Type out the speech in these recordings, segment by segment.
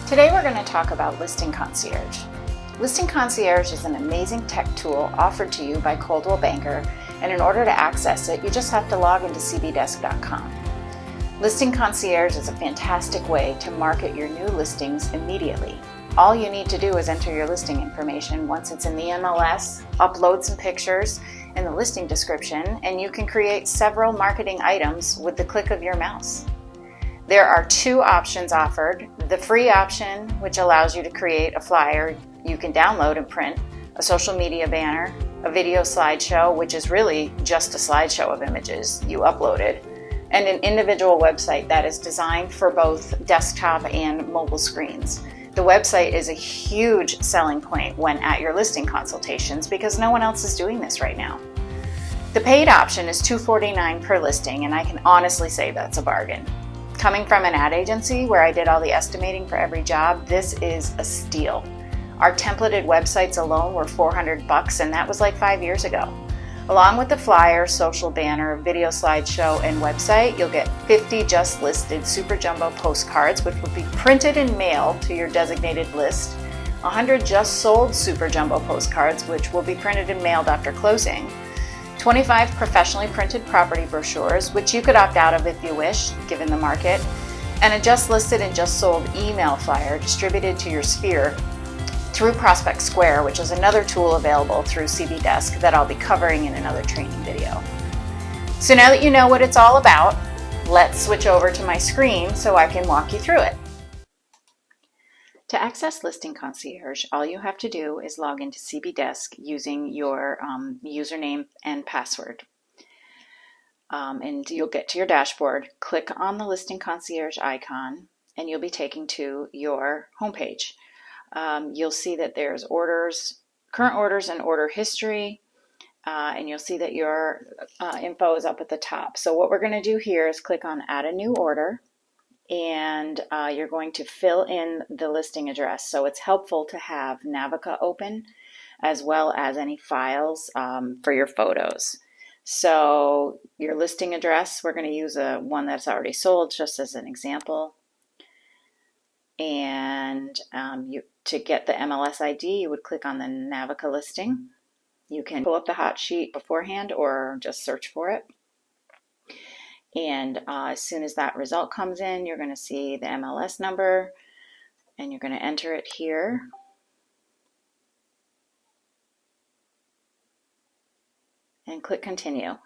Today we're going to talk about Listing Concierge. Listing Concierge is an amazing tech tool offered to you by Coldwell Banker, and in order to access it, you just have to log into cbdesk.com. Listing Concierge is a fantastic way to market your new listings immediately. All you need to do is enter your listing information once it's in the MLS, upload some pictures and the listing description, and you can create several marketing items with the click of your mouse. There are two options offered. The free option, which allows you to create a flyer you can download and print, a social media banner, a video slideshow, which is really just a slideshow of images you uploaded, and an individual website that is designed for both desktop and mobile screens. The website is a huge selling point when at your listing consultations because no one else is doing this right now. The paid option is $249 per listing, and I can honestly say that's a bargain. Coming from an ad agency where I did all the estimating for every job, this is a steal. Our templated websites alone were $400, and that was like 5 years ago. Along with the flyer, social banner, video slideshow, and website, you'll get 50 just listed super jumbo postcards, which will be printed and mailed to your designated list, 100 just sold super jumbo postcards, which will be printed and mailed after closing, 25 professionally printed property brochures, which you could opt out of if you wish, given the market, and a just listed and just sold email flyer distributed to your sphere through Prospect Square, which is another tool available through CB Desk that I'll be covering in another training video. So now that you know what it's all about, let's switch over to my screen so I can walk you through it. To access Listing Concierge, all you have to do is log into CB Desk using your username and password. And you'll get to your dashboard, click on the Listing Concierge icon, and you'll be taken to your homepage. You'll see that there's orders, current orders and order history, and you'll see that your info is up at the top. So what we're going to do here is click on Add a New Order, and you're going to fill in the listing address. So it's helpful to have Navica open as well as any files for your photos. So your listing address, we're going to use one that's already sold just as an example. And to get the MLS ID, you would click on the Navica listing. You can pull up the hot sheet beforehand or just search for it. And as soon as that result comes in, you're going to see the MLS number, and you're going to enter it here. And click Continue.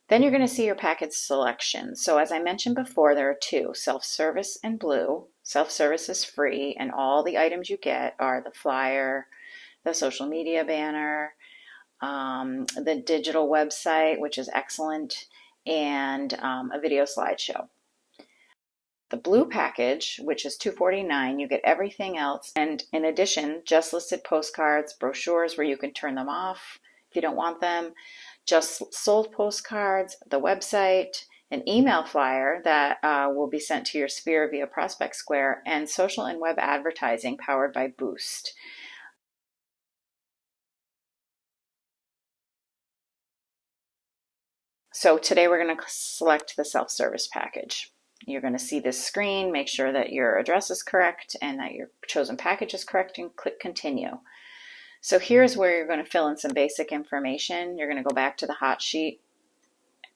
Then you're going to see your package selection. So as I mentioned before, there are two, Self-Service and Blue. Self-Service is free, and all the items you get are the flyer, the social media banner, the digital website, which is excellent, and a video slideshow. The Blue package, which is $249, you get everything else, and in addition, just listed postcards, brochures where you can turn them off if you don't want them, just sold postcards, the website, an email flyer that will be sent to your sphere via Prospect Square, and social and web advertising powered by Boost. So today we're going to select the self-service package. You're going to see this screen, make sure that your address is correct and that your chosen package is correct, and click Continue. So here's where you're going to fill in some basic information. You're going to go back to the hot sheet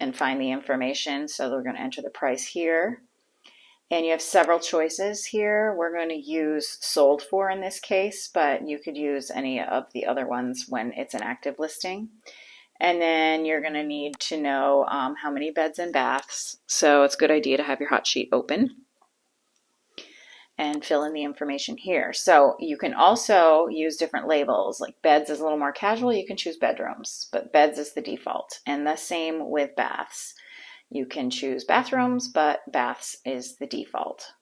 and find the information. So we're going to enter the price here. And you have several choices here. We're going to use sold for in this case, but you could use any of the other ones when it's an active listing. And then you're going to need to know how many beds and baths. So it's a good idea to have your hot sheet open and fill in the information here. So you can also use different labels, like beds is a little more casual. You can choose bedrooms, but beds is the default. And the same with baths. You can choose bathrooms, but baths is the default.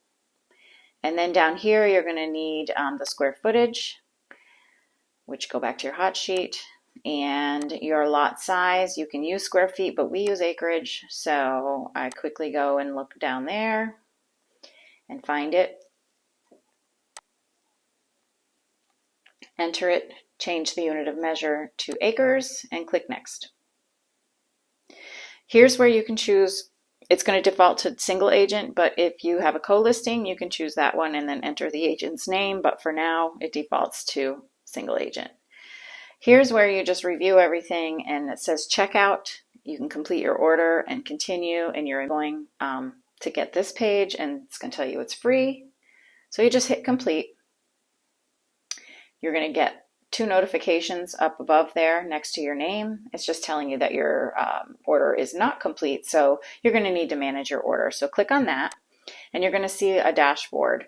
And then down here, you're going to need the square footage, which go back to your hot sheet. And your lot size, you can use square feet, but we use acreage. So I quickly go and look down there and find it. Enter it, change the unit of measure to acres, and click Next. Here's where you can choose It's going to default to single agent, but if you have a co-listing, you can choose that one and then enter the agent's name. But for now, it defaults to single agent. Here's where you just review everything, and it says checkout. You can complete your order and continue, and you're going to get this page, and it's going to tell you it's free. So you just hit complete. You're going to get 2 notifications up above there next to your name. It's just telling you that your order is not complete, so you're going to need to manage your order. So click on that, and you're going to see a dashboard.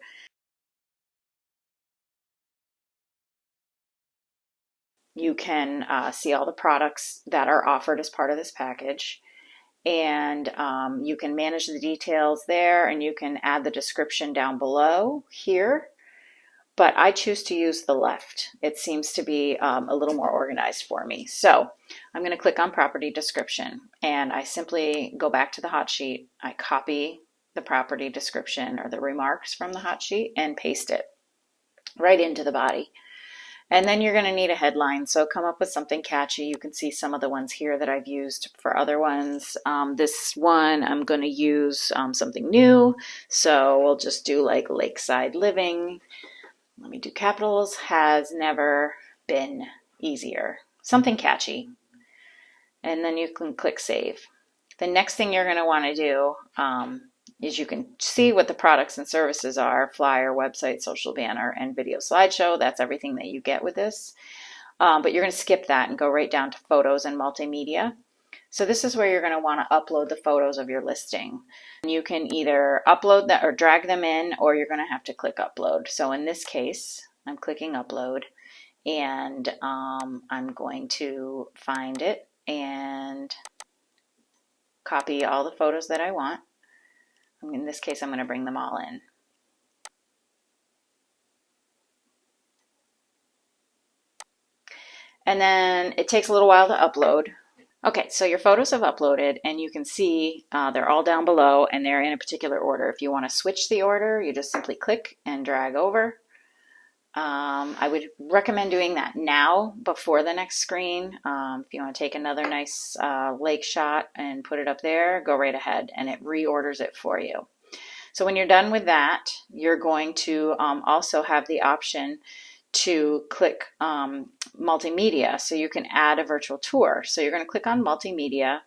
You can see all the products that are offered as part of this package, and you can manage the details there, and you can add the description down below here. But I choose to use the left. It seems to be a little more organized for me. So I'm going to click on property description, and I simply go back to the hot sheet. I copy the property description or the remarks from the hot sheet and paste it right into the body. And then you're going to need a headline, so come up with something catchy. You can see some of the ones here that I've used for other ones. This one I'm going to use something new, so we'll just do like Lakeside Living. Let me do capitals. Has never been easier. Something catchy. And then you can click save. The next thing you're going to want to do is you can see what the products and services are: flyer, website, social banner, and video slideshow. That's everything that you get with this. But you're going to skip that and go right down to photos and multimedia. So this is where you're going to want to upload the photos of your listing. You can either upload that or drag them in, or you're going to have to click upload. So in this case, I'm clicking upload, and I'm going to find it and copy all the photos that I want. In this case, I'm going to bring them all in. And then it takes a little while to upload. Okay, so your photos have uploaded, and you can see they're all down below, and they're in a particular order. If you want to switch the order, you just simply click and drag over. I would recommend doing that now before the next screen. If you want to take another nice lake shot and put it up there, go right ahead, and it reorders it for you. So when you're done with that, you're going to also have the option to click multimedia, so you can add a virtual tour. So you're going to click on multimedia,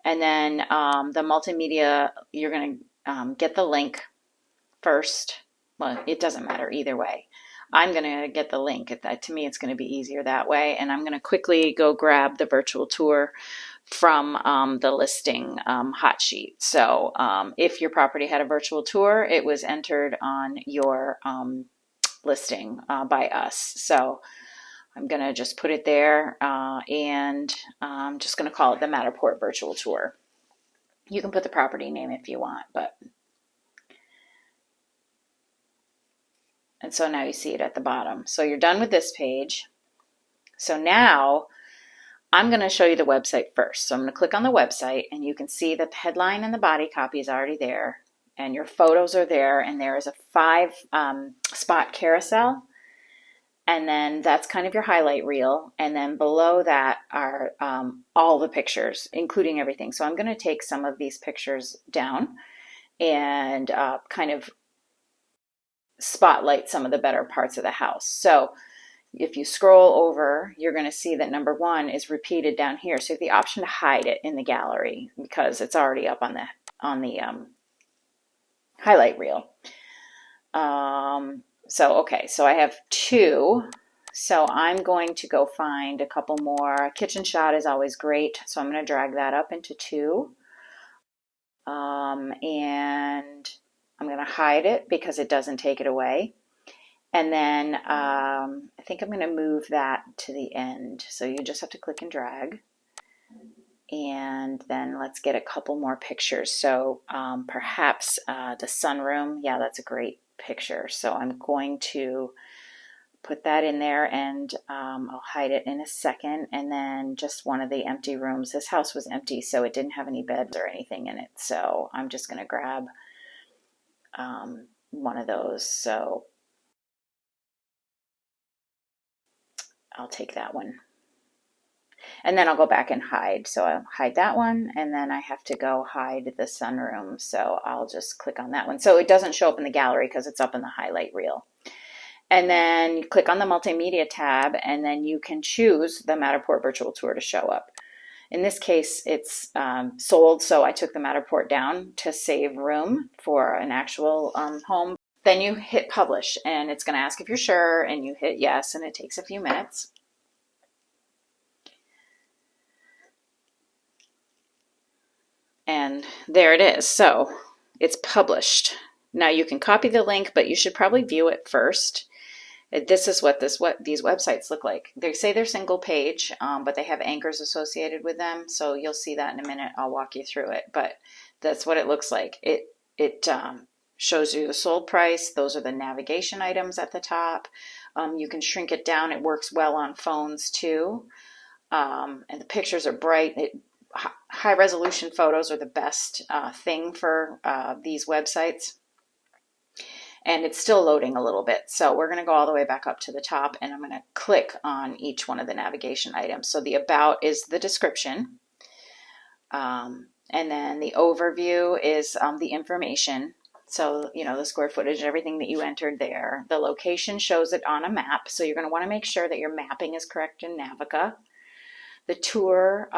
and then the multimedia, you're going to get the link first. Well, it doesn't matter either way. I'm going to get the link. To me, it's going to be easier that way, and I'm going to quickly go grab the virtual tour from the listing hot sheet. So if your property had a virtual tour, it was entered on your listing by us. So I'm going to just put it there, and I'm just going to call it the Matterport Virtual Tour. You can put the property name if you want, and so now you see it at the bottom. So you're done with this page. So now I'm going to show you the website first. So I'm going to click on the website, and you can see that the headline and the body copy is already there, and your photos are there, and there is a 5 spot carousel, and then that's kind of your highlight reel, and then below that are all the pictures, including everything. So I'm going to take some of these pictures down and kind of spotlight some of the better parts of the house. So if you scroll over, you're going to see that number 1 is repeated down here. So you have the option to hide it in the gallery because it's already up on the highlight reel. So I have 2. So I'm going to go find a couple more. Kitchen shot is always great. So I'm going to drag that up into 2. And I'm going to hide it because it doesn't take it away. And then I think I'm going to move that to the end. So you just have to click and drag. And then let's get a couple more pictures. So perhaps the sunroom. Yeah, that's a great picture. So I'm going to put that in there, and I'll hide it in a second. And then just one of the empty rooms. This house was empty, so it didn't have any beds or anything in it. So I'm just going to grab one of those. So I'll take that one. And then I'll go back and hide. So I'll hide that one, and then I have to go hide the sunroom. So I'll just click on that one. So it doesn't show up in the gallery because it's up in the highlight reel. And then you click on the multimedia tab, and then you can choose the Matterport virtual tour to show up. In this case, it's sold, so I took the Matterport down to save room for an actual home. Then you hit publish, and it's going to ask if you're sure, and you hit yes, and it takes a few minutes. And there it is. So it's published. Now you can copy the link, but you should probably view it first. This is what these websites look like. They say they're single page, but they have anchors associated with them. So you'll see that in a minute. I'll walk you through it, but that's what it looks like. It shows you the sold price. Those are the navigation items at the top. You can shrink it down. It works well on phones too. And the pictures are bright. High resolution photos are the best thing for these websites. And it's still loading a little bit. So we're going to go all the way back up to the top, and I'm going to click on each one of the navigation items. So the about is the description. And then the overview is the information. So, you know, the square footage, everything that you entered there. The location shows it on a map. So you're going to want to make sure that your mapping is correct in Navica. The tour,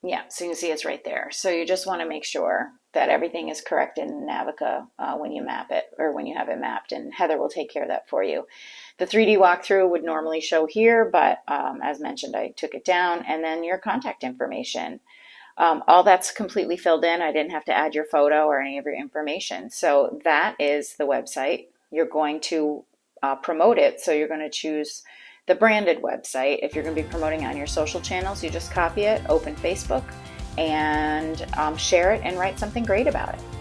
yeah, so you can see it's right there. So you just want to make sure that everything is correct in Navica when you map it, or when you have it mapped, and Heather will take care of that for you. The 3D walkthrough would normally show here, but as mentioned, I took it down. And then your contact information. All that's completely filled in. I didn't have to add your photo or any of your information. So that is the website. You're going to promote it. So you're going to choose the branded website. If you're going to be promoting on your social channels, you just copy it, open Facebook, and share it and write something great about it.